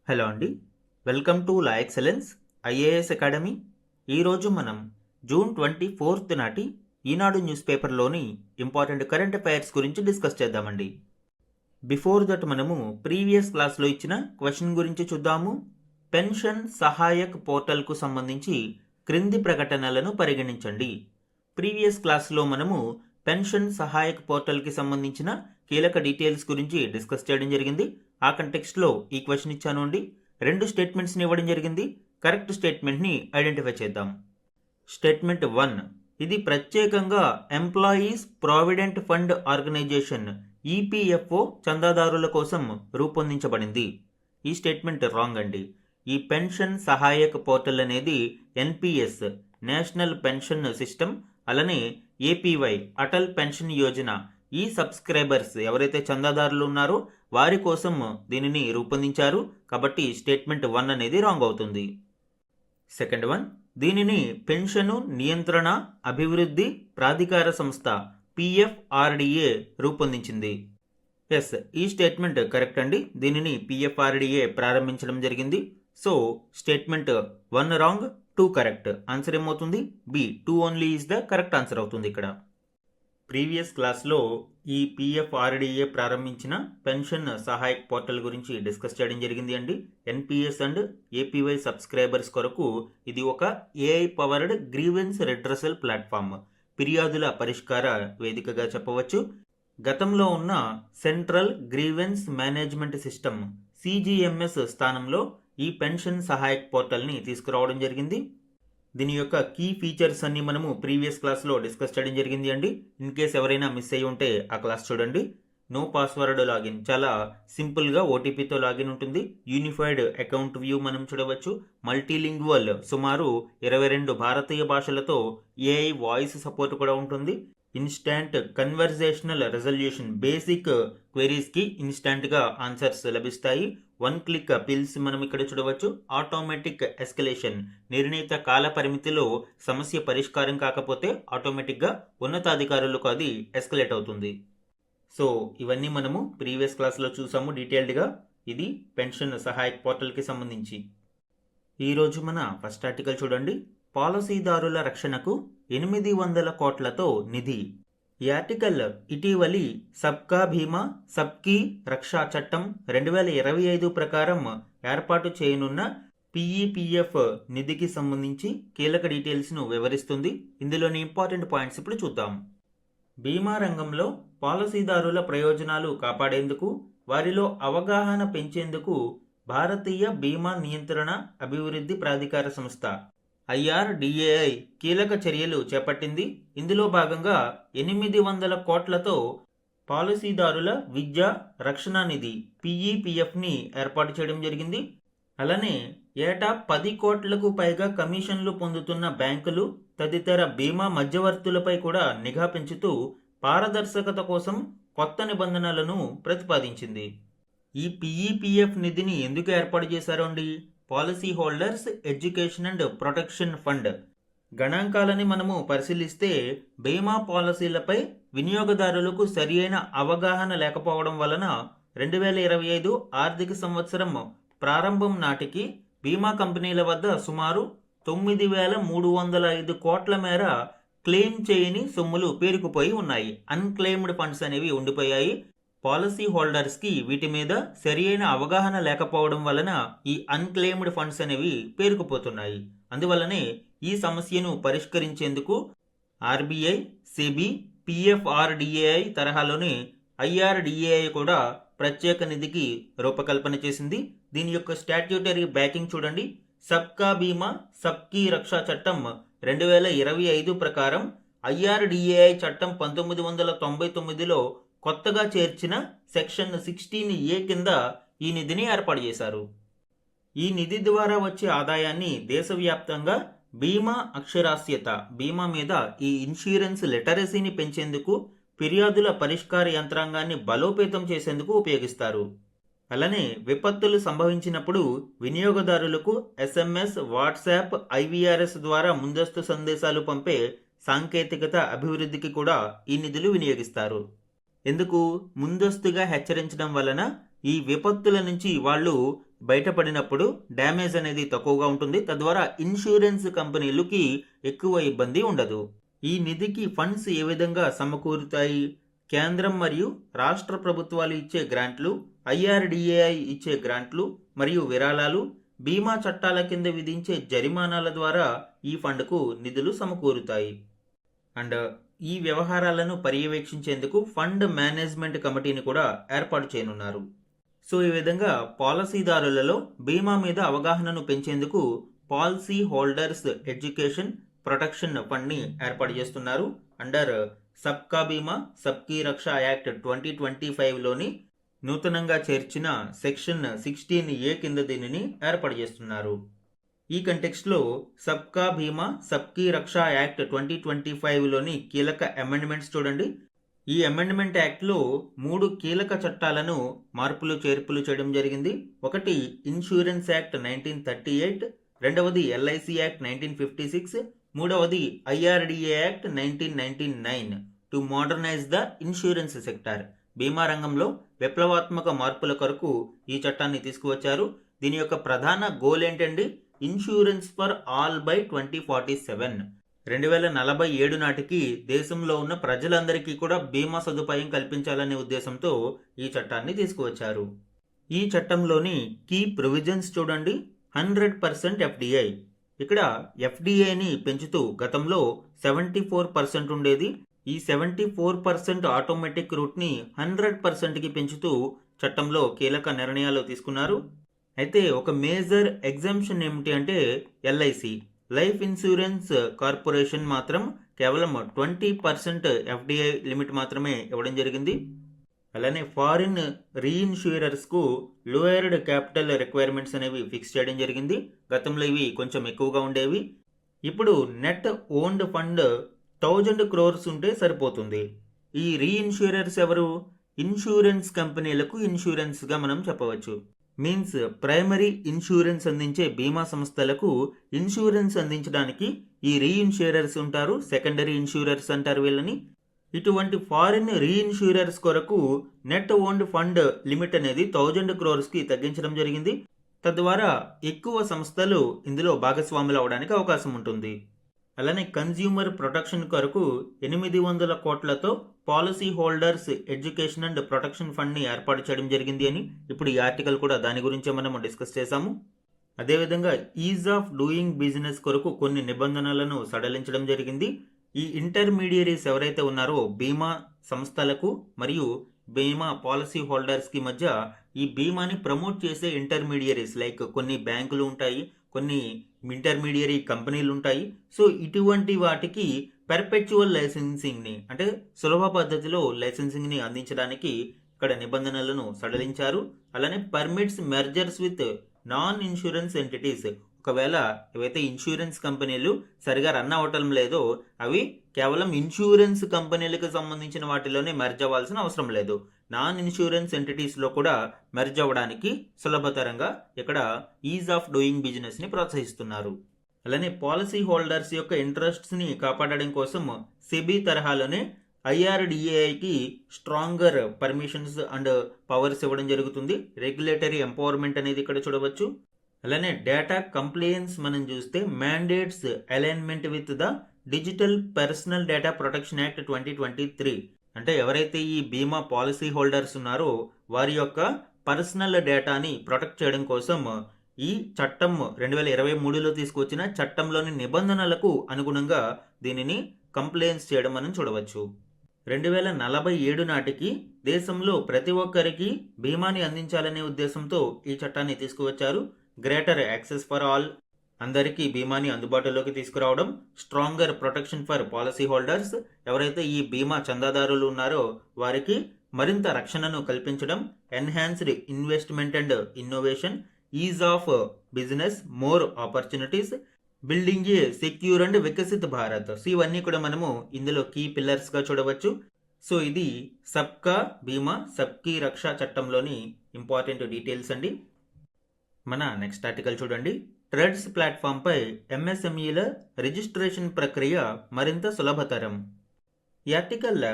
Hello అండి. Welcome to law excellence IAS academy. ఈరోజు మనం జూన్ 24 నాటి ఈనాడు న్యూస్ పేపర్లోని ఇంపార్టెంట్ కరెంట్ అఫైర్స్ గురించి డిస్కస్ చేద్దామండి. బిఫోర్ దట్ మనము ప్రీవియస్ క్లాస్లో ఇచ్చిన క్వశ్చన్ గురించి చూద్దాము. పెన్షన్ సహాయక్ పోర్టల్కు సంబంధించి క్రింది ప్రకటనలను పరిగణించండి. ప్రీవియస్ క్లాస్లో మనము పెన్షన్ సహాయక్ పోర్టల్కి సంబంధించిన కీలక డీటెయిల్స్ గురించి డిస్కస్ చేయడం జరిగింది. ఆ కంటెక్స్ట్లో ఈ క్వశ్చన్ ఇచ్చాను అండి. 2 స్టేట్మెంట్స్ని ఇవ్వడం జరిగింది. కరెక్ట్ స్టేట్మెంట్ని ఐడెంటిఫై చేద్దాం. స్టేట్మెంట్ 1, ఇది ప్రత్యేకంగా employees provident fund organisation EPFO చందాదారుల కోసం రూపొందించబడింది. ఈ స్టేట్మెంట్ రాంగ్ అండి. ఈ పెన్షన్ సహాయక పోర్టల్ అనేది ఎన్పిఎస్ నేషనల్ పెన్షన్ సిస్టమ్, అలానే ఏపీవై అటల్ పెన్షన్ యోజన ఈ సబ్స్క్రైబర్స్ ఎవరైతే చందాదారులు ఉన్నారో వారి కోసం దీనిని రూపొందించారు. కాబట్టి స్టేట్మెంట్ 1 అనేది రాంగ్ అవుతుంది. సెకండ్ వన్, దీనిని పెన్షను నియంత్రణ అభివృద్ధి ప్రాధికార సంస్థ పిఎఫ్ఆర్డిఏ రూపొందించింది. ఎస్, ఈ స్టేట్మెంట్ కరెక్ట్ అండి. దీనిని పిఎఫ్ఆర్డిఏ ప్రారంభించడం జరిగింది. So statement 1 wrong, 2 correct. Answer ఏమవుతుంది? B, 2 only is the correct answer అవుతుంది ఇక్కడ. ప్రీవియస్ క్లాస్లో ఈ పిఎఫ్ఆర్డిఏ ప్రారంభించిన పెన్షన్ సహాయక్ పోర్టల్ గురించి డిస్కస్ చేయడం జరిగింది అండి. ఎన్పిఎస్ అండ్ ఏపీవై సబ్స్క్రైబర్స్ కొరకు ఇది ఒక AI powered grievance redressal platform, ఫిర్యాదుల పరిష్కార వేదికగా చెప్పవచ్చు. గతంలో ఉన్న సెంట్రల్ గ్రీవెన్స్ మేనేజ్మెంట్ సిస్టమ్ సిజిఎంఎస్ స్థానంలో ఈ పెన్షన్ సహాయక్ పోర్టల్ని తీసుకురావడం జరిగింది. దీని యొక్క కీ ఫీచర్స్ అన్ని మనము ప్రీవియస్ క్లాస్లో డిస్కస్ చేయడం జరిగింది అండి. ఇన్ కేస్ ఎవరైనా మిస్ అయ్యి ఉంటే ఆ క్లాస్ చూడండి. నో పాస్వర్డ్ లాగిన్, చాలా సింపుల్గా ఓటీపీతో లాగిన్ ఉంటుంది. యూనిఫైడ్ అకౌంట్ వ్యూ మనం చూడవచ్చు. మల్టీలింగ్వల్, సుమారు 22 భారతీయ భాషలతో ఏఐ వాయిస్ సపోర్ట్ కూడా ఉంటుంది. ఇన్స్టాంట్ కన్వర్జేషనల్ రెజల్యూషన్, బేసిక్ క్వెరీస్కి ఇన్స్టాంట్గా ఆన్సర్స్ లభిస్తాయి. 1 క్లిక్ అపీల్స్ మనం ఇక్కడ చూడవచ్చు. ఆటోమేటిక్ ఎస్కలేషన్, నిర్ణీత కాల పరిమితిలో సమస్య పరిష్కారం కాకపోతే ఆటోమేటిక్గా ఉన్నతాధికారులకు అది ఎస్కలేట్ అవుతుంది. సో ఇవన్నీ మనము ప్రీవియస్ క్లాస్లో చూసాము డీటెయిల్డ్గా. ఇది పెన్షన్ సహాయక్ పోర్టల్కి సంబంధించి. ఈరోజు మన ఫస్ట్ ఆర్టికల్ చూడండి. పాలసీదారుల రక్షణకు 800 కోట్లతో నిధి. ఈ ఆర్టికల్ ఇటీవలి సబ్కా భీమా సబ్కీ రక్షా చట్టం 2025 ప్రకారం ఏర్పాటు చేయనున్న పిఈపిఎఫ్ నిధికి సంబంధించి కీలక డీటెయిల్స్ను వివరిస్తుంది. ఇందులోని ఇంపార్టెంట్ పాయింట్స్ ఇప్పుడు చూద్దాం. బీమా రంగంలో పాలసీదారుల ప్రయోజనాలు కాపాడేందుకు, వారిలో అవగాహన పెంచేందుకు భారతీయ బీమా నియంత్రణ అభివృద్ధి ప్రాధికార సంస్థ ఐఆర్డిఏఐ కీలక చర్యలు చేపట్టింది. ఇందులో భాగంగా 800 కోట్లతో పాలసీదారుల విద్యా రక్షణ నిధి పిఈపిఎఫ్ని ఏర్పాటు చేయడం జరిగింది. అలానే ఏటా 10 కోట్లకు పైగా కమిషన్లు పొందుతున్న బ్యాంకులు తదితర బీమా మధ్యవర్తులపై కూడా నిఘా పెంచుతూ పారదర్శకత కోసం కొత్త నిబంధనలను ప్రతిపాదించింది. ఈ పిఈపిఎఫ్ నిధిని ఎందుకు ఏర్పాటు చేశారు అండి? Policy holders education and protection fund గణాంకాలని మనము పరిశీలిస్తే బీమా పాలసీలపై వినియోగదారులకు సరియైన అవగాహన లేకపోవడం వలన 2025 ఆర్థిక సంవత్సరం ప్రారంభం నాటికి బీమా కంపెనీల వద్ద సుమారు 9,305 కోట్ల మేర క్లెయిమ్ చేయని సొమ్ములు పేరుకుపోయి ఉన్నాయి. అన్క్లెయిమ్డ్ ఫండ్స్ అనేవి ఉండిపోయాయి. పాలసీ హోల్డర్స్కి వీటి మీద సరియైన అవగాహన లేకపోవడం వలన ఈ అన్క్లెయిమ్డ్ ఫండ్స్ అనేవి పేరుకుపోతున్నాయి. అందువల్లనే ఈ సమస్యను పరిష్కరించేందుకు ఆర్బీఐ, సెబీ, పిఎఫ్ఆర్డిఏఐ తరహాలోనే ఐఆర్డిఏఐ కూడా ప్రత్యేక నిధికి రూపకల్పన చేసింది. దీని యొక్క స్టాట్యూటరీ బ్యాకింగ్ చూడండి. సబ్కా బీమా సబ్కీ రక్షా చట్టం 2025 ప్రకారం ఐఆర్డిఏఐ చట్టం 1999లో కొత్తగా చేర్చిన సెక్షన్ 16A కింద ఈ నిధిని ఏర్పాటు చేశారు. ఈ నిధి ద్వారా వచ్చే ఆదాయాన్ని దేశవ్యాప్తంగా బీమా అక్షరాస్యత, బీమా మీద ఈ ఇన్సూరెన్స్ లిటరసీని పెంచేందుకు, ఫిర్యాదుల పరిష్కార యంత్రాంగాన్ని బలోపేతం చేసేందుకు ఉపయోగిస్తారు. అలానే విపత్తులు సంభవించినప్పుడు వినియోగదారులకు ఎస్ఎంఎస్, వాట్సాప్, ఐవీఆర్ఎస్ ద్వారా ముందస్తు సందేశాలు పంపే సాంకేతికత అభివృద్ధికి కూడా ఈ నిధులు వినియోగిస్తారు. ఎందుకు? ముందస్తుగా హెచ్చరించడం వలన ఈ విపత్తుల నుంచి వాళ్ళు బయటపడినప్పుడు డ్యామేజ్ అనేది తక్కువగా ఉంటుంది. తద్వారా ఇన్సూరెన్స్ కంపెనీలకి ఎక్కువ ఇబ్బంది ఉండదు. ఈ నిధికి ఫండ్స్ ఏ విధంగా సమకూరుతాయి? కేంద్రం మరియు రాష్ట్ర ప్రభుత్వాలు ఇచ్చే గ్రాంట్లు, IRDAI ఇచ్చే గ్రాంట్లు మరియు విరాళాలు, బీమా చట్టాల కింద విధించే జరిమానాల ద్వారా ఈ ఫండ్కు నిధులు సమకూరుతాయి. అండ్ ఈ వ్యవహారాలను పర్యవేక్షించేందుకు ఫండ్ మేనేజ్మెంట్ కమిటీని కూడా ఏర్పాటు చేయనున్నారు. సో ఈ విధంగా పాలసీదారులలో బీమా మీద అవగాహనను పెంచేందుకు పాలసీ హోల్డర్స్ ఎడ్యుకేషన్ ప్రొటెక్షన్ ఫండ్ని ఏర్పాటు చేస్తున్నారు. అండర్ సబ్కా బీమా సబ్కీ రక్ష యాక్ట్ 2025లోని నూతనంగా చేర్చిన సెక్షన్ 16A కింద దీనిని ఏర్పాటు చేస్తున్నారు. ఈ కంటెక్స్ట్లో సబ్కా బీమా సబ్కీ రక్ష యాక్ట్ 2025లోని కీలక అమెండ్మెంట్స్ చూడండి. ఈ అమెండ్మెంట్ యాక్ట్లో 3 కీలక చట్టాలను మార్పులు చేర్పులు చేయడం జరిగింది. ఒకటి ఇన్సూరెన్స్ యాక్ట్ 1938, రెండవది LIC యాక్ట్ 1956, మూడవది IRDA act 1999 to modernise the insurance sector. బీమా రంగంలో విప్లవాత్మక మార్పుల కొరకు ఈ చట్టాన్ని తీసుకువచ్చారు. దీని యొక్క ప్రధాన గోల్ ఏంటండి? Insurance for all by 2047. 2047 నాటికి దేశంలో ఉన్న ప్రజలందరికీ కూడా బీమా సదుపాయం కల్పించాలనే ఉద్దేశంతో ఈ చట్టాన్ని తీసుకువచ్చారు. ఈ చట్టంలోని కీ ప్రొవిజన్స్ చూడండి. 100% FDI. ఇక్కడ FDIని పెంచుతూ గతంలో 74% ఉండేది. ఈ 74% ఆటోమేటిక్ రూట్ని 100%కి పెంచుతూ చట్టంలో కీలక నిర్ణయాలు తీసుకున్నారు. అయితే ఒక మేజర్ ఎగ్జామ్షన్ ఏమిటి అంటే LIC లైఫ్ ఇన్సూరెన్స్ కార్పొరేషన్ మాత్రం కేవలం 20% FDI లిమిట్ మాత్రమే ఇవ్వడం జరిగింది. అలానే ఫారిన్ రీఇన్సూరర్స్కు లోయర్డ్ క్యాపిటల్ రిక్వైర్మెంట్స్ అనేవి ఫిక్స్ చేయడం జరిగింది. గతంలో ఇవి కొంచెం ఎక్కువగా ఉండేవి. ఇప్పుడు నెట్ ఓన్డ్ ఫండ్ 1000 crores ఉంటే సరిపోతుంది. ఈ రీఇన్సూరర్స్ ఎవరు? ఇన్సూరెన్స్ కంపెనీలకు ఇన్సూరెన్స్గా మనం చెప్పవచ్చు. మీన్స్ ప్రైమరీ ఇన్సూరెన్స్ అందించే బీమా సంస్థలకు ఇన్సూరెన్స్ అందించడానికి ఈ రీఇన్సూరర్స్ ఉంటారు. సెకండరీ ఇన్సూరర్స్ అంటారు వీళ్ళని. ఇటువంటి ఫారిన్ రీఇన్సూరర్స్ కొరకు నెట్ ఓన్డ్ ఫండ్ లిమిట్ అనేది 1000 crores తగ్గించడం జరిగింది. తద్వారా ఎక్కువ సంస్థలు ఇందులో భాగస్వాములు అవడానికి అవకాశం ఉంటుంది. అలానే కన్జ్యూమర్ ప్రొటెక్షన్ కొరకు 800 కోట్లతో policy holders education and protection ఫండ్ని ఏర్పాటు చేయడం జరిగింది అని ఇప్పుడు ఈ ఆర్టికల్ కూడా దాని గురించే మనం డిస్కస్ చేశాము. అదేవిధంగా ఈజ్ ఆఫ్ డూయింగ్ బిజినెస్ కొరకు కొన్ని నిబంధనలను సడలించడం జరిగింది. ఈ ఇంటర్మీడియరీస్ ఎవరైతే ఉన్నారో బీమా సంస్థలకు మరియు బీమా పాలసీ హోల్డర్స్కి మధ్య ఈ బీమాని ప్రమోట్ చేసే ఇంటర్మీడియరీస్ లైక్ కొన్ని బ్యాంకులు ఉంటాయి, కొన్ని ఇంటర్మీడియరీ కంపెనీలు ఉంటాయి. సో ఇటువంటి వాటికి పెర్పెచువల్ లైసెన్సింగ్ని అంటే సులభ పద్ధతిలో లైసెన్సింగ్ని అందించడానికి ఇక్కడ నిబంధనలను సడలించారు. అలానే permits mergers with non insurance entities. ఒకవేళ ఏవైతే ఇన్సూరెన్స్ కంపెనీలు సరిగా రన్ అవ్వటం లేదో అవి కేవలం ఇన్సూరెన్స్ కంపెనీలకు సంబంధించిన వాటిలోనే మెర్జ్ అవ్వాల్సిన అవసరం లేదు. నాన్ ఇన్సూరెన్స్ ఎంటిటీస్లో కూడా మెర్జ్ అవ్వడానికి సులభతరంగా ఇక్కడ ఈజ్ ఆఫ్ డూయింగ్ బిజినెస్ని ప్రోత్సహిస్తున్నారు. అలానే పాలసీ హోల్డర్స్ యొక్క ఇంట్రెస్ట్స్ని కాపాడడం కోసం సెబీ తరహాలోనే IRDAIకి స్ట్రాంగర్ పర్మిషన్స్ అండ్ పవర్స్ ఇవ్వడం జరుగుతుంది. రెగ్యులేటరీ ఎంపవర్మెంట్ అనేది ఇక్కడ చూడవచ్చు. అలానే డేటా కంప్లైన్స్ మనం చూస్తే mandates alignment with the digital personal data protection act 2023. అంటే ఎవరైతే ఈ బీమా పాలసీ హోల్డర్స్ ఉన్నారో వారి యొక్క పర్సనల్ డేటాని ప్రొటెక్ట్ చేయడం కోసం ఈ చట్టం 2023లో తీసుకొచ్చిన చట్టంలోని నిబంధనలకు అనుగుణంగా దీనిని కంప్లైన్స్ చేయడం మనం చూడవచ్చు. 2047 నాటికి దేశంలో ప్రతి ఒక్కరికి బీమాని అందించాలనే ఉద్దేశంతో ఈ చట్టాన్ని తీసుకువచ్చారు. గ్రేటర్ యాక్సెస్ ఫర్ ఆల్, అందరికీ బీమాని అందుబాటులోకి తీసుకురావడం. Stronger protection for policy holders, ఎవరైతే ఈ బీమా చందాదారులు ఉన్నారో వారికి మరింత రక్షణను కల్పించడం. Enhanced investment and innovation, is of business, more opportunities, building A secure and Viksit Bharat. So ఇవన్నీ కూడా మనము ఇందులో కీ పిల్లర్స్గా చూడవచ్చు. సో ఇది సబ్కా బీమా సబ్కీ రక్ష చట్టంలోని ఇంపార్టెంట్ డీటెయిల్స్ అండి. మన నెక్స్ట్ ఆర్టికల్ చూడండి. ట్రెడ్స్ ప్లాట్ఫామ్పై MSMEల రిజిస్ట్రేషన్ ప్రక్రియ మరింత సులభతరం. ఈ article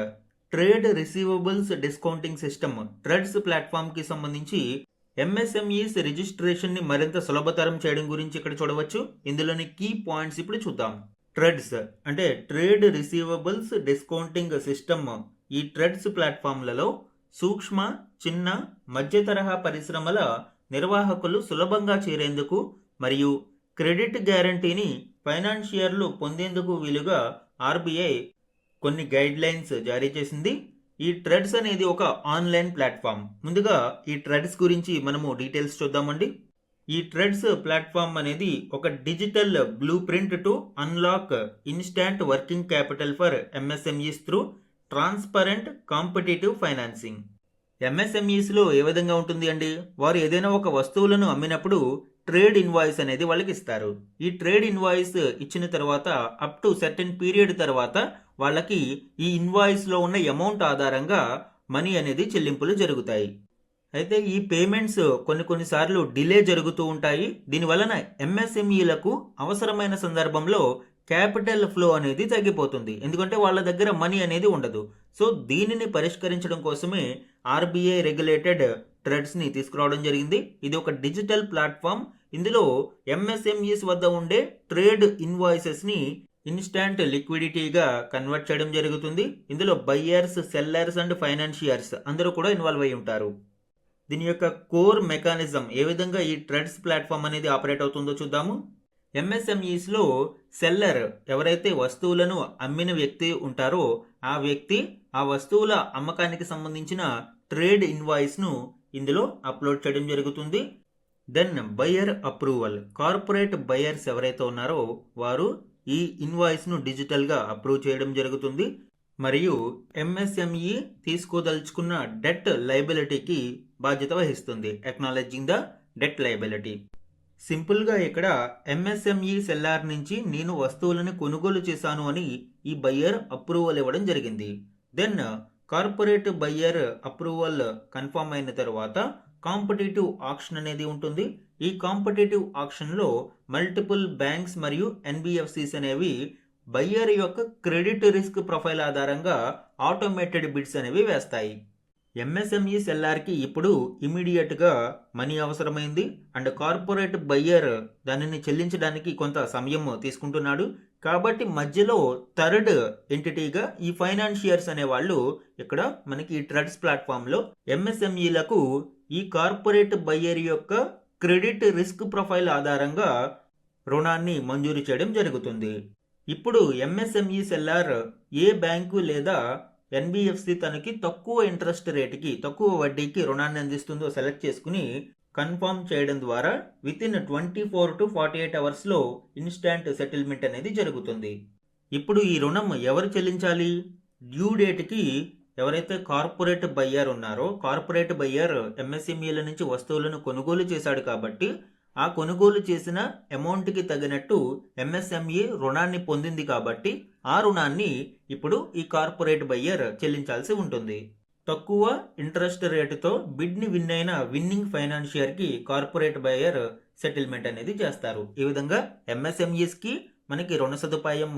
trade receivables discounting system TReDS ప్లాట్ఫామ్కి సంబంధించి ఎంఎస్ఎంఈస్ రిజిస్ట్రేషన్ని మరింత సులభతరం చేయడం గురించి ఇక్కడ చూడవచ్చు. ఇందులోని కీ పాయింట్స్ ఇప్పుడు చూద్దాం. ట్రెడ్స్ అంటే ట్రేడ్ రిసీవబుల్స్ డిస్కౌంటింగ్ సిస్టమ్. ఈ ట్రెడ్స్ ప్లాట్ఫామ్లలో సూక్ష్మ, చిన్న, మధ్య తరహా పరిశ్రమల నిర్వాహకులు సులభంగా చేరేందుకు మరియు క్రెడిట్ గ్యారంటీని ఫైనాన్షియర్లు పొందేందుకు వీలుగా ఆర్బీఐ కొన్ని గైడ్ లైన్స్ జారీ చేసింది. ఈ ట్రెడ్స్ అనేది ఒక ఆన్లైన్ ప్లాట్ఫామ్. ముందుగా ఈ ట్రెడ్స్ గురించి మనము డీటెయిల్స్ చూద్దామండి. ఈ ట్రెడ్స్ ప్లాట్ఫామ్ అనేది ఒక digital blueprint to unlock instant working capital for MSMEs through transparent competitive financing. ఎంఎస్ఎంఈస్లో ఏ విధంగా ఉంటుంది అండి, వారు ఏదైనా ఒక వస్తువులను అమ్మినప్పుడు ట్రేడ్ ఇన్వాయిస్ అనేది వాళ్ళకి ఇస్తారు. ఈ ట్రేడ్ ఇన్వాయిస్ ఇచ్చిన తర్వాత అప్ టు సర్టెన్ పీరియడ్ తర్వాత వాళ్ళకి ఈ ఇన్వాయిస్లో ఉన్న అమౌంట్ ఆధారంగా మనీ అనేది చెల్లింపులు జరుగుతాయి. అయితే ఈ పేమెంట్స్ కొన్నిసార్లు డిలే జరుగుతూ ఉంటాయి. దీనివలన ఎంఎస్ఎంఈలకు అవసరమైన సందర్భంలో క్యాపిటల్ ఫ్లో అనేది తగ్గిపోతుంది, ఎందుకంటే వాళ్ళ దగ్గర మనీ అనేది ఉండదు. సో దీనిని పరిష్కరించడం కోసమే ఆర్బీఐ రెగ్యులేటెడ్ ట్రెడ్స్ని తీసుకురావడం జరిగింది. ఇది ఒక డిజిటల్ ప్లాట్ఫామ్. ఇందులో ఎంఎస్ఎంఈస్ వద్ద ఉండే ట్రేడ్ ఇన్వాయిసెస్ని ఇన్స్టాంట్ లిక్విడిటీగా కన్వర్ట్ చేయడం జరుగుతుంది. ఇందులో బయ్యర్స్, సెల్లర్స్ అండ్ ఫైనాన్షియర్స్ అందరూ కూడా ఇన్వాల్వ్ అయి ఉంటారు. దీని యొక్క కోర్ మెకానిజం, ఏ విధంగా ఈ ట్రెడ్స్ ప్లాట్ఫామ్ అనేది ఆపరేట్ అవుతుందో చూద్దాము. ఎంఎస్ఎంఈస్లో సెల్లర్ ఎవరైతే వస్తువులను అమ్మిన వ్యక్తి ఉంటారో ఆ వ్యక్తి ఆ వస్తువుల అమ్మకానికి సంబంధించిన ట్రేడ్ ఇన్వాయిస్ను ఇందులో అప్లోడ్ చేయడం జరుగుతుంది. Then buyer approval, corporate buyers ఎవరైతే ఉన్నారో వారు ఈ ఇన్వాయిస్ను డిజిటల్గా అప్రూవ్ చేయడం జరుగుతుంది. మరియు ఎంఎస్ఎంఈ తీసుకోదలుచుకున్న డెట్ లయబిలిటీకి బాధ్యత వహిస్తుంది, ఎక్నాలెడ్జింగ్ ద డెట్ లయబిలిటీ. సింపుల్గా ఇక్కడ ఎంఎస్ఎంఈ సెల్లార్ నుంచి నేను వస్తువులను కొనుగోలు చేశాను అని ఈ బయ్యర్ అప్రూవల్ ఇవ్వడం జరిగింది. Then corporate buyer approval confirm అయిన తర్వాత కాంపిటేటివ్ ఆక్షన్ అనేది ఉంటుంది. ఈ కాంపిటేటివ్ ఆక్షన్లో మల్టిపుల్ బ్యాంక్స్ మరియు ఎన్బిఎఫ్సిస్ అనేవి బయ్యర్ యొక్క క్రెడిట్ రిస్క్ ప్రొఫైల్ ఆధారంగా ఆటోమేటెడ్ బిడ్స్ అనేవి వేస్తాయి. ఎంఎస్ఎంఈ సెల్లార్కి ఇప్పుడు ఇమీడియట్గా మనీ అవసరమైంది అండ్ కార్పొరేట్ బయ్యర్ దానిని చెల్లించడానికి కొంత సమయం తీసుకుంటున్నాడు. కాబట్టి మధ్యలో థర్డ్ ఎంటిటీగా ఈ ఫైనాన్షియర్స్ అనేవాళ్ళు ఇక్కడ మనకి ఈ ట్రెడ్స్ ప్లాట్ఫామ్లో ఎంఎస్ఎంఈలకు ఈ కార్పొరేట్ బయ్యర్ యొక్క క్రెడిట్ రిస్క్ ప్రొఫైల్ ఆధారంగా రుణాన్ని మంజూరు చేయడం జరుగుతుంది. ఇప్పుడు ఎంఎస్ఎంఈ సెల్లార్ ఏ బ్యాంకు లేదా ఎన్బిఎఫ్సి తనకి తక్కువ ఇంట్రెస్ట్ రేటుకి, తక్కువ వడ్డీకి రుణాన్ని అందిస్తుందో సెలెక్ట్ చేసుకుని కన్ఫర్మ్ చేయడం ద్వారా విత్ ఇన్ 24 to 48 అవర్స్లో ఇన్స్టాంట్ సెటిల్మెంట్ అనేది జరుగుతుంది. ఇప్పుడు ఈ రుణం ఎవరు చెల్లించాలి? డ్యూ డేట్కి ఎవరైతే కార్పొరేట్ బయ్యర్ ఉన్నారో, కార్పొరేట్ బయ్యర్ ఎంఎస్ఎంఈల నుంచి వస్తువులను కొనుగోలు చేశాడు కాబట్టి ఆ కొనుగోలు చేసిన అమౌంట్కి తగినట్టు ఎంఎస్ఎంఈ రుణాన్ని పొందింది కాబట్టి ఆ రుణాన్ని ఇప్పుడు ఈ కార్పొరేట్ బయ్యర్ చెల్లించాల్సి ఉంటుంది. తక్కువ ఇంట్రెస్ట్ రేటుతో బిడ్ని విన్ అయిన విన్నింగ్ ఫైనాన్షియర్కి కార్పొరేట్ బయ్యర్ సెటిల్మెంట్ అనేది చేస్తారు. ఈ విధంగా ఎంఎస్ఎంఈస్కి మనకి రుణ సదుపాయం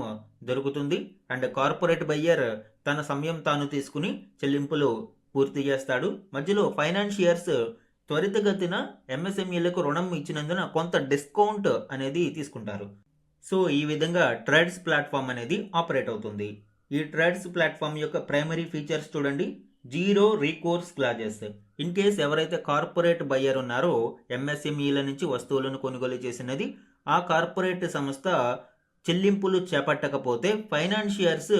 దొరుకుతుంది అండ్ కార్పొరేట్ బయ్యర్ తన సమయం తాను తీసుకుని చెల్లింపులు పూర్తి చేస్తాడు. మధ్యలో ఫైనాన్షియర్స్ త్వరితగతిన ఎంఎస్ఎంఈలకు రుణం ఇచ్చినందున కొంత డిస్కౌంట్ అనేది తీసుకుంటారు. సో ఈ విధంగా ట్రేడ్స్ ప్లాట్ఫామ్ అనేది ఆపరేట్ అవుతుంది. ఈ ట్రేడ్స్ ప్లాట్ఫామ్ యొక్క ప్రైమరీ ఫీచర్స్ చూడండి. Zero recourse clauses. In case ఎవరైతే కార్పొరేట్ బయ్యర్ ఉన్నారో ఎంఎస్ఎంఈల నుంచి వస్తువులను కొనుగోలు చేసినది ఆ కార్పొరేట్ సంస్థ చెల్లింపులు చేపట్టకపోతే ఫైనాన్షియర్స్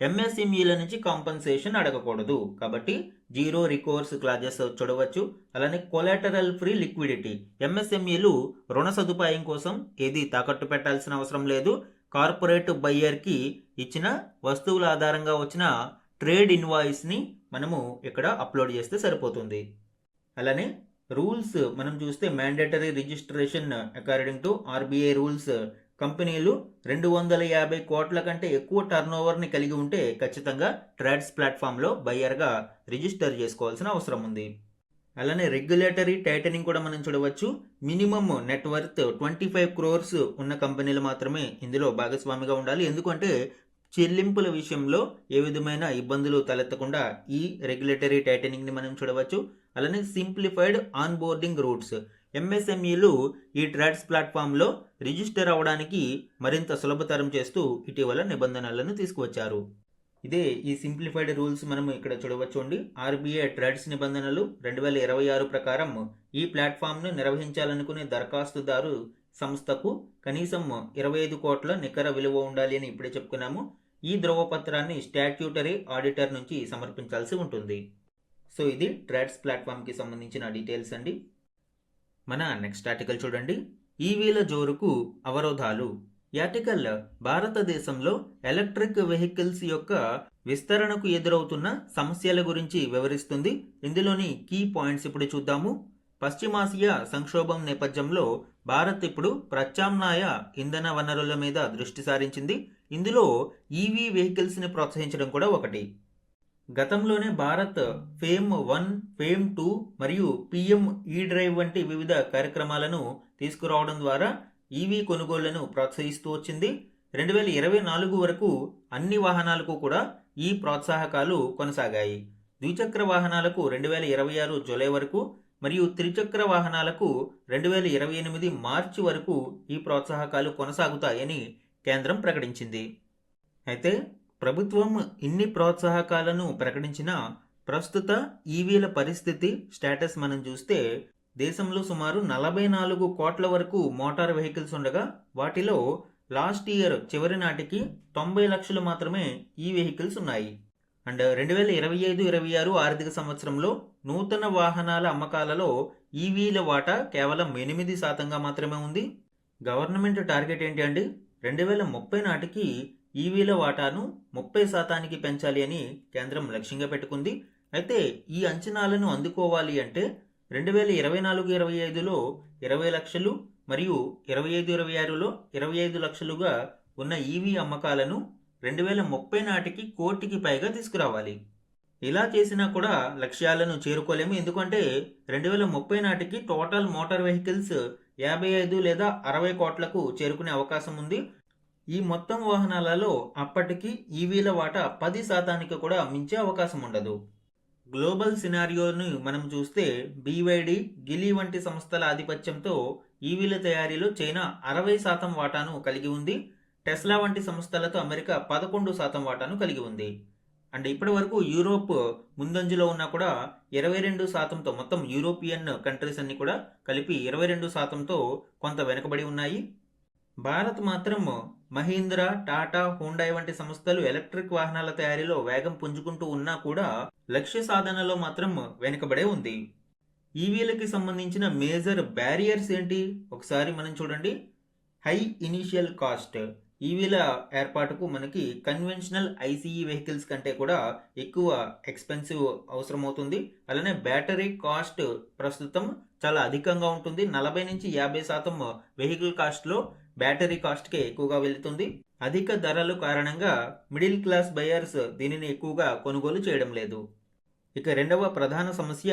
ఎంఎస్ఎంఈల నుంచి కాంపన్సేషన్ అడగకూడదు. కాబట్టి జీరో రికోర్స్ క్లాజెస్ చూడవచ్చు. అలానే కొలాటరల్ ఫ్రీ లిక్విడిటీ. ఎంఎస్ఎంఈలు రుణ సదుపాయం కోసం ఏది తాకట్టు పెట్టాల్సిన అవసరం లేదు. కార్పొరేట్ బయ్యర్కి ఇచ్చిన వస్తువుల ఆధారంగా వచ్చిన ట్రేడ్ ఇన్వాయిస్ని మనము ఇక్కడ అప్లోడ్ చేస్తే సరిపోతుంది. అలానే రూల్స్ మనం చూస్తే mandatory registration according to RBI rules కంపెనీలు 250 కోట్ల కంటే ఎక్కువ టర్న్ ఓవర్ని కలిగి ఉంటే ఖచ్చితంగా ట్రేడ్స్ ప్లాట్ఫామ్లో బయ్యర్గా రిజిస్టర్ చేసుకోవాల్సిన అవసరం ఉంది. అలానే రెగ్యులేటరీ టైటనింగ్ కూడా మనం చూడవచ్చు. మినిమం నెట్వర్త్ 25 crores ఉన్న కంపెనీలు మాత్రమే ఇందులో భాగస్వామిగా ఉండాలి. ఎందుకంటే చెల్లింపుల విషయంలో ఏ విధమైన ఇబ్బందులు తలెత్తకుండా ఈ రెగ్యులేటరీ టైటనింగ్ని మనం చూడవచ్చు. అలానే సింప్లిఫైడ్ ఆన్బోర్డింగ్ రూట్స్, ఎంఎస్ఎంఈలు ఈ ట్రాడ్స్ ప్లాట్ఫామ్లో రిజిస్టర్ అవ్వడానికి మరింత సులభతరం చేస్తూ ఇటీవల నిబంధనలను తీసుకువచ్చారు. ఇదే ఈ సింప్లిఫైడ్ రూల్స్ మనం ఇక్కడ చూడవచ్చు. ఆర్బీఐ ట్రాడ్స్ నిబంధనలు 2026 ప్రకారం ఈ ప్లాట్ఫామ్ను నిర్వహించాలనుకునే దరఖాస్తుదారు సంస్థకు కనీసం 25 కోట్ల నికర విలువ ఉండాలి అని ఇప్పుడే చెప్పుకున్నాము. ఈ ధ్రువపత్రాన్ని స్టాట్యూటరీ ఆడిటర్ నుంచి సమర్పించాల్సి ఉంటుంది. సో ఇది ట్రాడ్స్ ప్లాట్ఫామ్కి సంబంధించిన డీటెయిల్స్ అండి. మన నెక్స్ట్ ఆర్టికల్ చూడండి. ఈవీల జోరుకు అవరోధాలు. ఈ ఆర్టికల్ భారతదేశంలో ఎలక్ట్రిక్ వెహికల్స్ యొక్క విస్తరణకు ఎదురవుతున్న సమస్యల గురించి వివరిస్తుంది. ఇందులోని కీ పాయింట్స్ ఇప్పుడు చూద్దాము. పశ్చిమాసియా సంక్షోభం నేపథ్యంలో భారత్ ఇప్పుడు ప్రత్యామ్నాయ ఇంధన వనరుల మీద దృష్టి సారించింది. ఇందులో ఈవీ వెహికల్స్ని ప్రోత్సహించడం కూడా ఒకటి. గతంలోనే భారత్ ఫేమ్ 1, ఫేమ్ 2 మరియు పిఎం ఈ డ్రైవ్ వంటి వివిధ కార్యక్రమాలను తీసుకురావడం ద్వారా ఈవీ కొనుగోళ్లను ప్రోత్సహిస్తూ వచ్చింది. 2024 వరకు అన్ని వాహనాలకు కూడా ఈ ప్రోత్సాహకాలు కొనసాగాయి. ద్విచక్ర వాహనాలకు 2026 జూలై వరకు మరియు త్రిచక్ర వాహనాలకు 2028 మార్చి వరకు ఈ ప్రోత్సాహకాలు కొనసాగుతాయని కేంద్రం ప్రకటించింది. అయితే ప్రభుత్వం ఇన్ని ప్రోత్సాహకాలను ప్రకటించిన ప్రస్తుత ఈవీల పరిస్థితి స్టేటస్ మనం చూస్తే దేశంలో సుమారు 44 కోట్ల వరకు మోటార్ వెహికల్స్ ఉండగా వాటిలో లాస్ట్ ఇయర్ చివరి నాటికి 90 లక్షలు మాత్రమే ఈ వెహికల్స్ ఉన్నాయి. అండ్ 2025-26 ఆర్థిక సంవత్సరంలో నూతన వాహనాల అమ్మకాలలో ఈవీల వాటా కేవలం 8% మాత్రమే ఉంది. గవర్నమెంట్ టార్గెట్ ఏంటి అండి? 2030 నాటికి ఈవీల వాటాను 30% పెంచాలి అని కేంద్రం లక్ష్యంగా పెట్టుకుంది. అయితే ఈ అంచనాలను అందుకోవాలి అంటే 2024-25లో 20 లక్షలు మరియు 25-26లో 25 లక్షలుగా ఉన్న ఈవీ అమ్మకాలను 2030 నాటికి కోటికి పైగా తీసుకురావాలి. ఇలా చేసినా కూడా లక్ష్యాలను చేరుకోలేము. ఎందుకంటే 2030 నాటికి టోటల్ మోటార్ వెహికల్స్ 55 లేదా 60 కోట్లకు చేరుకునే అవకాశం ఉంది. ఈ మొత్తం వాహనాలలో అప్పటికి ఈవీల వాటా 10% కూడా మించే అవకాశం ఉండదు. గ్లోబల్ సినారియోను మనం చూస్తే బీవైడి, గిలీ వంటి సంస్థల ఆధిపత్యంతో ఈవీల తయారీలో చైనా 60% వాటాను కలిగి ఉంది. టెస్లా వంటి సంస్థలతో అమెరికా 11% వాటాను కలిగి ఉంది. అండ్ ఇప్పటి వరకు యూరోప్ ముందంజలో ఉన్నా కూడా 22%తో, మొత్తం యూరోపియన్ కంట్రీస్ అన్ని కూడా కలిపి 22%తో కొంత వెనుకబడి ఉన్నాయి. భారత్ మాత్రం మహీంద్రా, టాటా, హుండాయ్ వంటి సంస్థలు ఎలక్ట్రిక్ వాహనాల తయారీలో వేగం పుంజుకుంటూ ఉన్నా కూడా లక్ష్య సాధనలో మాత్రం వెనుకబడే ఉంది. ఈవీలకి సంబంధించిన మేజర్ బ్యారియర్స్ ఏంటి ఒకసారి మనం చూడండి. High initial cost. ఈవీల ఏర్పాటుకు మనకి కన్వెన్షనల్ ఐసీఈ వెహికల్స్ కంటే కూడా ఎక్కువ ఎక్స్పెన్సివ్ అవసరం అవుతుంది. అలానే బ్యాటరీ కాస్ట్ ప్రస్తుతం చాలా అధికంగా ఉంటుంది. 40-50% వెహికల్ కాస్ట్లో బ్యాటరీ కాస్ట్కే ఎక్కువగా వెళుతుంది. అధిక ధరల కారణంగా మిడిల్ క్లాస్ బయర్స్ దీనిని ఎక్కువగా కొనుగోలు చేయడం లేదు. ఇక రెండవ ప్రధాన సమస్య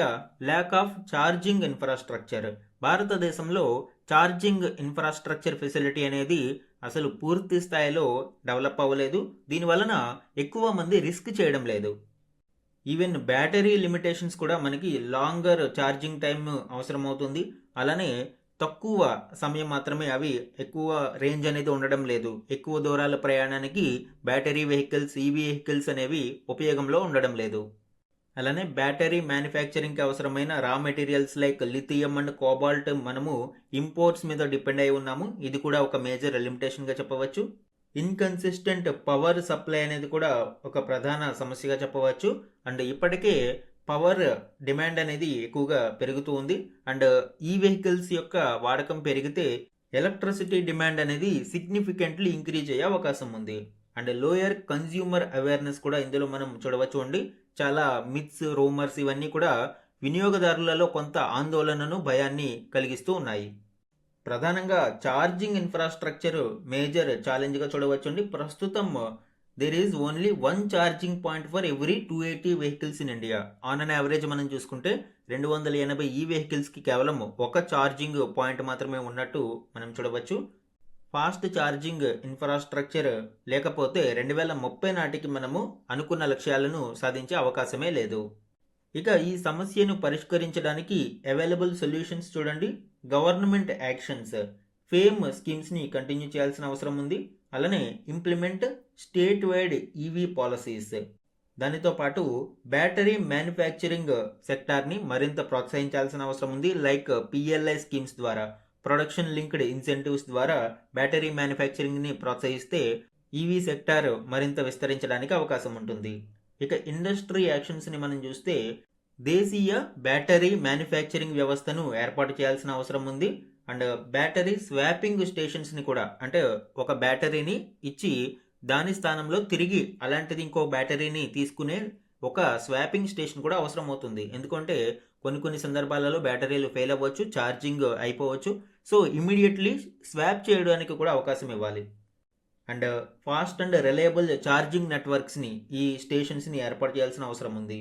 ల్యాక్ ఆఫ్ ఛార్జింగ్ ఇన్ఫ్రాస్ట్రక్చర్. భారతదేశంలో ఛార్జింగ్ ఇన్ఫ్రాస్ట్రక్చర్ ఫెసిలిటీ అనేది అసలు పూర్తి స్థాయిలో డెవలప్ అవ్వలేదు. దీనివలన ఎక్కువ మంది రిస్క్ చేయడం లేదు. ఈవెన్ బ్యాటరీ లిమిటేషన్స్ కూడా మనకి లాంగర్ ఛార్జింగ్ టైం అవసరం అవుతుంది. అలానే తక్కువ సమయం మాత్రమే అవి ఎక్కువ రేంజ్ అనేది ఉండడం లేదు. ఎక్కువ దూరాల ప్రయాణానికి బ్యాటరీ వెహికల్స్, ఈవీ వెహికల్స్ అనేవి ఉపయోగంలో ఉండడం లేదు. అలానే బ్యాటరీ మ్యానుఫ్యాక్చరింగ్కి అవసరమైన రా materials like lithium and cobalt మనము ఇంపోర్ట్స్ మీద డిపెండ్ అయి ఉన్నాము. ఇది కూడా ఒక మేజర్ లిమిటేషన్గా చెప్పవచ్చు. ఇన్కన్సిస్టెంట్ పవర్ సప్లై అనేది కూడా ఒక ప్రధాన సమస్యగా చెప్పవచ్చు. అండ్ ఇప్పటికే పవర్ డిమాండ్ అనేది ఎక్కువగా పెరుగుతూ ఉంది. అండ్ ఈ వెహికల్స్ యొక్క వాడకం పెరిగితే ఎలక్ట్రిసిటీ డిమాండ్ అనేది సిగ్నిఫికెంట్లీ ఇంక్రీజ్ అయ్యే అవకాశం ఉంది. అండ్ లోయర్ కన్జ్యూమర్ అవేర్నెస్ కూడా ఇందులో మనం చూడవచ్చు అండి. చాలా మిత్స్, రూమర్స్ ఇవన్నీ కూడా వినియోగదారులలో కొంత ఆందోళనను, భయాన్ని కలిగిస్తూ ఉన్నాయి. ప్రధానంగా ఛార్జింగ్ ఇన్ఫ్రాస్ట్రక్చర్ మేజర్ ఛాలెంజ్గా చూడవచ్చు అండి. ప్రస్తుతం there is only 1 charging point for every 280 vehicles in India. On an average మనం చూసుకుంటే 280 ఈ వెహికల్స్కి కేవలం ఒక ఛార్జింగ్ పాయింట్ మాత్రమే ఉన్నట్టు మనం చూడవచ్చు. ఫాస్ట్ ఛార్జింగ్ ఇన్ఫ్రాస్ట్రక్చర్ లేకపోతే 2030 నాటికి మనము అనుకున్న లక్ష్యాలను సాధించే అవకాశమే లేదు. ఇక ఈ సమస్యను పరిష్కరించడానికి అవైలబుల్ సొల్యూషన్స్ చూడండి. గవర్నమెంట్ యాక్షన్స్, ఫేమ్ స్కీమ్స్ని కంటిన్యూ చేయాల్సిన అవసరం ఉంది. అలానే implement state wide EV policies. దానితో పాటు బ్యాటరీ మ్యానుఫ్యాక్చరింగ్ సెక్టార్ని మరింత ప్రోత్సహించాల్సిన అవసరం ఉంది. లైక్ పిఎల్ఐ స్కీమ్స్ ద్వారా, ప్రొడక్షన్ లింక్డ్ ఇన్సెంటివ్స్ ద్వారా బ్యాటరీ మ్యానుఫ్యాక్చరింగ్ని ప్రోత్సహిస్తే ఈవీ సెక్టార్ మరింత విస్తరించడానికి అవకాశం ఉంటుంది. ఇక ఇండస్ట్రీ యాక్షన్స్ని మనం చూస్తే దేశీయ బ్యాటరీ మ్యానుఫ్యాక్చరింగ్ వ్యవస్థను ఏర్పాటు చేయాల్సిన అవసరం ఉంది. అండ్ బ్యాటరీ స్వాపింగ్ స్టేషన్స్ని కూడా, అంటే ఒక బ్యాటరీని ఇచ్చి దాని స్థానంలో తిరిగి అలాంటిది ఇంకో బ్యాటరీని తీసుకునే ఒక స్వాపింగ్ స్టేషన్ కూడా అవసరం అవుతుంది. ఎందుకంటే కొన్ని సందర్భాలలో బ్యాటరీలు ఫెయిల్ అవ్వచ్చు, ఛార్జింగ్ అయిపోవచ్చు. సో ఇమ్మీడియట్లీ స్వాప్ చేయడానికి కూడా అవకాశం ఇవ్వాలి. And fast and reliable charging నెట్వర్క్స్ని, ఈ స్టేషన్స్ని ఏర్పాటు చేయాల్సిన అవసరం ఉంది.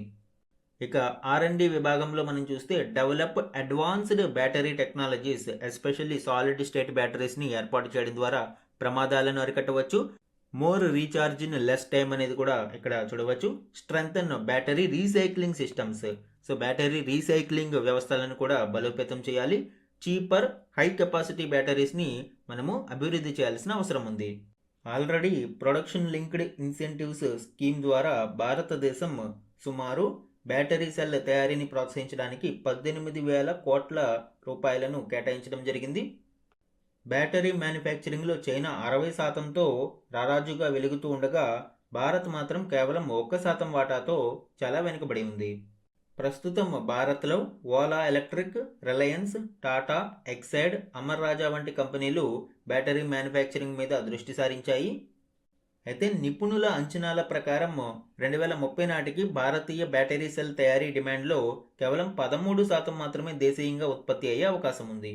ఇక R&D విభాగంలో మనం చూస్తే develop advanced battery technologies, especially solid state బ్యాటరీస్ని ఏర్పాటు చేయడం ద్వారా ప్రమాదాలను అరికట్టవచ్చు. More recharge in less time అనేది కూడా ఇక్కడ చూడవచ్చు. Strengthen battery recycling systems, so battery recycling వ్యవస్థలను కూడా బలోపేతం చేయాలి. చీపర్ హై కెపాసిటీ బ్యాటరీస్ని మనము అభివృద్ధి చేయాల్సిన అవసరం ఉంది. Already production linked incentives scheme ద్వారా భారతదేశం సుమారు బ్యాటరీ సెల్ తయారీని ప్రోత్సహించడానికి 18,000 కోట్ల రూపాయలను కేటాయించడం జరిగింది. బ్యాటరీ మ్యానుఫ్యాక్చరింగ్లో చైనా 60%తో రారాజుగా వెలుగుతూ ఉండగా భారత్ మాత్రం కేవలం 1% వాటాతో చాలా వెనుకబడి ఉంది. ప్రస్తుతం భారత్లో ఓలా ఎలక్ట్రిక్, రిలయన్స్, టాటా, ఎక్సైడ్, అమర్ రాజా వంటి కంపెనీలు బ్యాటరీ మ్యానుఫ్యాక్చరింగ్ మీద దృష్టి సారించాయి. అయితే నిపుణుల అంచనాల ప్రకారం 2030 నాటికి భారతీయ బ్యాటరీ సెల్ తయారీ డిమాండ్లో కేవలం 13% మాత్రమే దేశీయంగా ఉత్పత్తి అయ్యే అవకాశం ఉంది.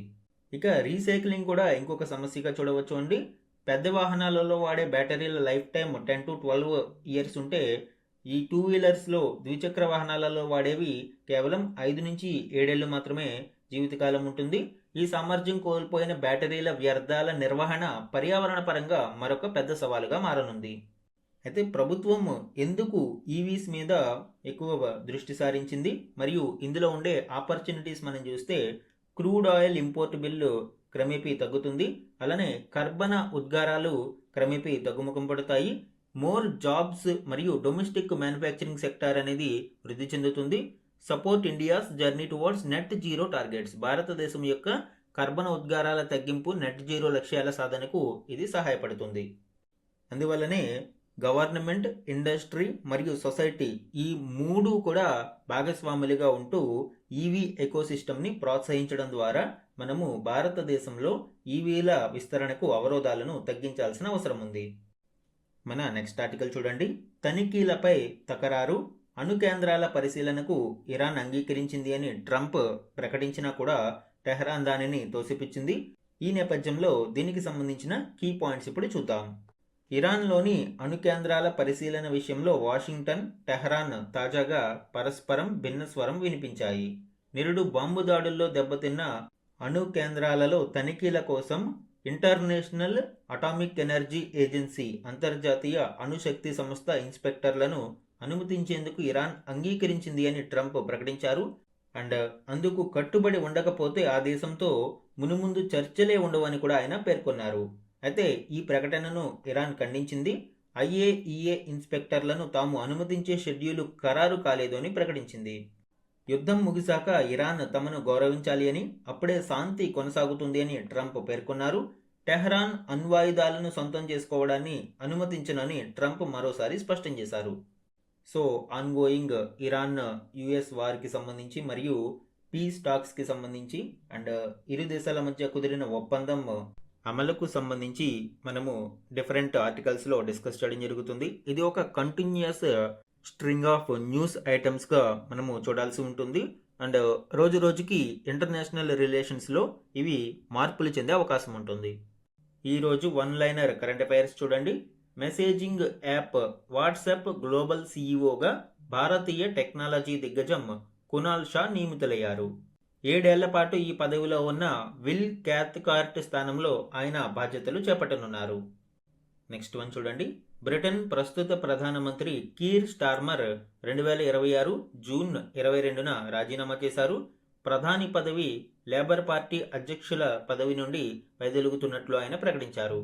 ఇక రీసైక్లింగ్ కూడా ఇంకొక సమస్యగా చూడవచ్చు అండి. పెద్ద వాహనాలలో వాడే బ్యాటరీల లైఫ్ టైం 10 to 12 ఇయర్స్ ఉంటే ఈ 2 వీలర్స్లో, ద్విచక్ర వాహనాలలో వాడేవి కేవలం 5 నుంచి 7 ఏళ్ళు మాత్రమే జీవితకాలం ఉంటుంది. ఈ సామర్థ్యం కోల్పోయిన బ్యాటరీల వ్యర్థాల నిర్వహణ పర్యావరణ పరంగా మరొక పెద్ద సవాలుగా మారనుంది. అయితే ప్రభుత్వం ఎందుకు ఈవీస్ మీద ఎక్కువ దృష్టి సారించింది మరియు ఇందులో ఉండే ఆపర్చునిటీస్ మనం చూస్తే క్రూడ్ ఆయిల్ ఇంపోర్ట్ బిల్లు క్రమేపీ తగ్గుతుంది. అలానే కర్బన ఉద్గారాలు క్రమేపీ తగ్గుముఖం పడతాయి. మోర్ జాబ్స్ మరియు డొమెస్టిక్ మ్యానుఫ్యాక్చరింగ్ సెక్టార్ అనేది వృద్ధి చెందుతుంది. Support India's journey towards net zero targets, భారతదేశం యొక్క కర్బన ఉద్గారాల తగ్గింపు, నెట్ జీరో లక్ష్యాల సాధనకు ఇది సహాయపడుతుంది. అందువల్లనే గవర్నమెంట్, ఇండస్ట్రీ మరియు సొసైటీ ఈ మూడు కూడా భాగస్వాములుగా ఉంటూ ఈవీ ఎకోసిస్టమ్ని ప్రోత్సహించడం ద్వారా మనము భారతదేశంలో ఈవీల విస్తరణకు అవరోధాలను తగ్గించాల్సిన అవసరం ఉంది. మన నెక్స్ట్ ఆర్టికల్ చూడండి. తనిఖీలపై తకరారు, అణు కేంద్రాల పరిశీలనకు ఇరాన్ అంగీకరించింది అని ట్రంప్ ప్రకటించినా కూడా టెహ్రాన్ దానిని తోసిపుచ్చింది. ఈ నేపథ్యంలో దీనికి సంబంధించిన కీ పాయింట్స్ ఇప్పుడు చూద్దాం. ఇరాన్లోని అణు కేంద్రాల పరిశీలన విషయంలో వాషింగ్టన్, టెహ్రాన్ తాజాగా పరస్పరం భిన్న స్వరం వినిపించాయి. నిరుడు బాంబు దాడుల్లో దెబ్బతిన్న అణు కేంద్రాలలో తనిఖీల కోసం ఇంటర్నేషనల్ అటామిక్ ఎనర్జీ ఏజెన్సీ, అంతర్జాతీయ అణుశక్తి సంస్థ ఇన్స్పెక్టర్లను అనుమతించేందుకు ఇరాన్ అంగీకరించింది అని ట్రంప్ ప్రకటించారు. అండ్ అందుకు కట్టుబడి ఉండకపోతే ఆ దేశంతో మునుముందు చర్చలే ఉండవని కూడా ఆయన పేర్కొన్నారు. అయితే ఈ ప్రకటనను ఇరాన్ ఖండించింది. IAEA ఇన్స్పెక్టర్లను తాము అనుమతించే షెడ్యూలు ఖరారు కాలేదు అని ప్రకటించింది. యుద్ధం ముగిశాక ఇరాన్ తమను గౌరవించాలి అని, అప్పుడే శాంతి కొనసాగుతుంది అని ట్రంప్ పేర్కొన్నారు. టెహ్రాన్ అణ్వాయుధాలను సొంతం చేసుకోవడాన్ని అనుమతించనని ట్రంప్ మరోసారి స్పష్టం చేశారు. సో ఆన్గోయింగ్ ఇరాన్ యుఎస్ వార్కి సంబంధించి మరియు పీస్ టాక్స్కి సంబంధించి అండ్ ఇరు దేశాల మధ్య కుదిరిన ఒప్పందం అమలుకు సంబంధించి మనము డిఫరెంట్ ఆర్టికల్స్లో డిస్కస్ చేయడం జరుగుతుంది. ఇది ఒక కంటిన్యూస్ స్ట్రింగ్ ఆఫ్ న్యూస్ ఐటమ్స్గా మనము చూడాల్సి ఉంటుంది. అండ్ రోజు రోజుకి ఇంటర్నేషనల్ రిలేషన్స్లో ఇవి మార్పులు చెందే అవకాశం ఉంటుంది. ఈరోజు వన్ లైనర్ కరెంట్ అఫైర్స్ చూడండి. మెసేజింగ్ యాప్ వాట్సాప్ గ్లోబల్ సీఈఓగా భారతీయ టెక్నాలజీ దిగ్గజం కునాల్ షా నియమితులయ్యారు. 7 ఏళ్ల పాటు ఈ పదవిలో ఉన్న విల్ క్యాథ్కార్ట్ స్థానంలో ఆయన బాధ్యతలు చేపట్టనున్నారు. నెక్స్ట్ వన్ చూడండి. బ్రిటన్ ప్రస్తుత ప్రధానమంత్రి కీర్ స్టార్మర్ 2026 జూన్ 22న రాజీనామా చేశారు. ప్రధాని పదవి లేబర్ పార్టీ అధ్యక్షుల పదవి నుండి వైదొలుగుతున్నట్లు ఆయన ప్రకటించారు.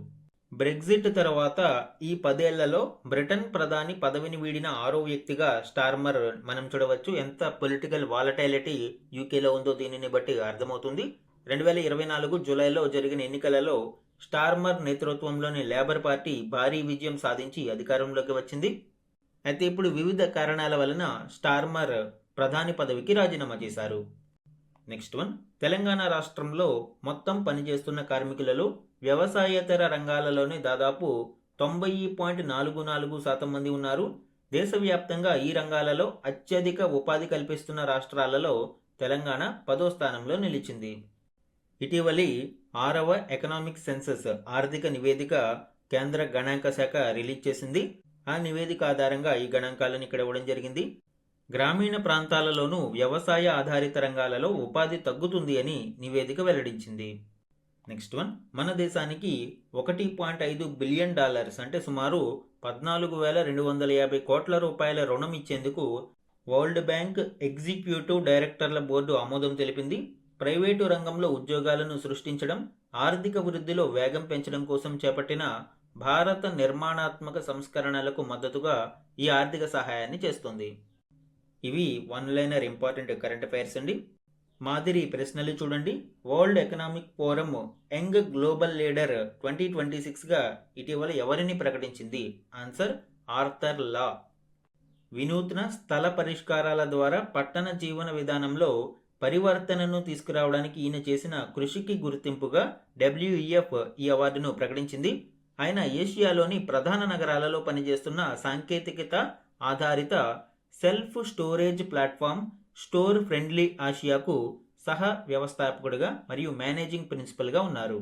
బ్రెగ్జిట్ తర్వాత ఈ 10 ఏళ్లలో బ్రిటన్ ప్రధాని పదవిని వీడిన 6వ వ్యక్తిగా స్టార్మర్ మనం చూడవచ్చు. ఎంత పొలిటికల్ వాలటైలిటీ యూకేలో ఉందో దీనిని బట్టి అర్థమవుతుంది. 2024 జూలైలో జరిగిన ఎన్నికలలో స్టార్మర్ నేతృత్వంలోని లేబర్ పార్టీ భారీ విజయం సాధించి అధికారంలోకి వచ్చింది. అయితే ఇప్పుడు వివిధ కారణాల వలన స్టార్మర్ ప్రధాని పదవికి రాజీనామా చేశారు. Next one. తెలంగాణ రాష్ట్రంలో మొత్తం పనిచేస్తున్న కార్మికులలో వ్యవసాయేతర రంగాలలోనే దాదాపు 90.44% మంది ఉన్నారు. దేశవ్యాప్తంగా ఈ రంగాలలో అత్యధిక ఉపాధి కల్పిస్తున్న రాష్ట్రాలలో తెలంగాణ 10వ స్థానంలో నిలిచింది. ఇటీవలి 6వ ఎకనామిక్ సెన్సస్ ఆర్థిక నివేదిక కేంద్ర గణాంక శాఖ రిలీజ్ చేసింది. ఆ నివేదిక ఆధారంగా ఈ గణాంకాలను ఇక్కడ ఇవ్వడం జరిగింది. గ్రామీణ ప్రాంతాలలోనూ వ్యవసాయ ఆధారిత రంగాలలో ఉపాధి తగ్గుతుంది అని నివేదిక వెల్లడించింది. Next one. మన దేశానికి $1.5 బిలియన్ అంటే సుమారు 14,250 కోట్ల రూపాయల రుణం ఇచ్చేందుకు వరల్డ్ బ్యాంక్ ఎగ్జిక్యూటివ్ డైరెక్టర్ల బోర్డు ఆమోదం తెలిపింది. ప్రైవేటు రంగంలో ఉద్యోగాలను సృష్టించడం, ఆర్థిక వృద్ధిలో వేగం పెంచడం కోసం చేపట్టిన భారత నిర్మాణాత్మక సంస్కరణలకు మద్దతుగా ఈ ఆర్థిక సహాయాన్ని చేస్తుంది. ఇవి one liner important current affairs అండి. మాదిరి ప్రశ్నలు చూడండి. World Economic Forum young global leader 2026గా ఇటీవల ఎవరిని ప్రకటించింది? Answer Arthur Law. వినూత్న స్థల పరిష్కారాల ద్వారా పట్టణ జీవన విధానంలో పరివర్తనను తీసుకురావడానికి ఈయన చేసిన కృషికి గుర్తింపుగా WEF ఈ అవార్డును ప్రకటించింది. ఆయన ఏషియాలోని ప్రధాన నగరాలలో పనిచేస్తున్న సాంకేతికత ఆధారిత self storage platform store friendly ఆసియాకు సహ వ్యవస్థాపకుడిగా మరియు మేనేజింగ్ ప్రిన్సిపల్గా ఉన్నారు.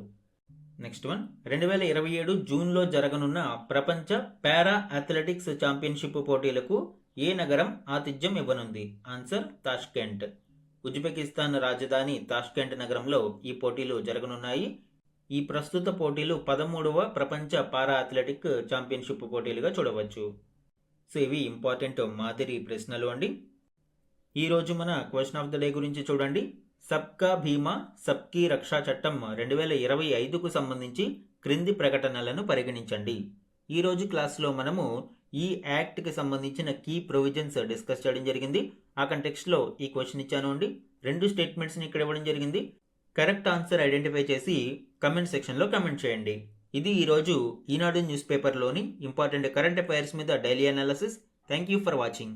Next one. 2027 జూన్లో జరగనున్న ప్రపంచ పారా అథ్లెటిక్స్ ఛాంపియన్షిప్ పోటీలకు ఏ నగరం ఆతిథ్యం ఇవ్వనుంది? Answer Tashkent. ఉజ్బెకిస్తాన్ రాజధాని తాష్కెంట్ నగరంలో ఈ పోటీలు జరగనున్నాయి. ఈ ప్రస్తుత పోటీలు 13వ ప్రపంచ పారా అథ్లెటిక్ ఛాంపియన్షిప్ పోటీలుగా చూడవచ్చు. సో ఇవి ఇంపార్టెంట్ మాదిరి ప్రశ్నలు అండి. ఈరోజు మన క్వశ్చన్ ఆఫ్ ద డే గురించి చూడండి. సబ్కా భీమా సబ్కీ రక్షా చట్టం 2025కు సంబంధించి క్రింది ప్రకటనలను పరిగణించండి. ఈరోజు క్లాస్లో మనము ఈ యాక్ట్కి సంబంధించిన కీ ప్రొవిజన్స్ డిస్కస్ చేయడం జరిగింది. ఆ కంటెక్స్ట్లో ఈ క్వశ్చన్ ఇచ్చాను అండి. 2 స్టేట్మెంట్స్ని ఇక్కడ ఇవ్వడం జరిగింది. కరెక్ట్ ఆన్సర్ ఐడెంటిఫై చేసి కమెంట్ సెక్షన్లో కమెంట్ చేయండి. ఇది ఈరోజు ఈనాడు న్యూస్ పేపర్లోని ఇంపార్టెంట్ కరెంట్ అఫైర్స్ మీద daily analysis. Thank you for watching.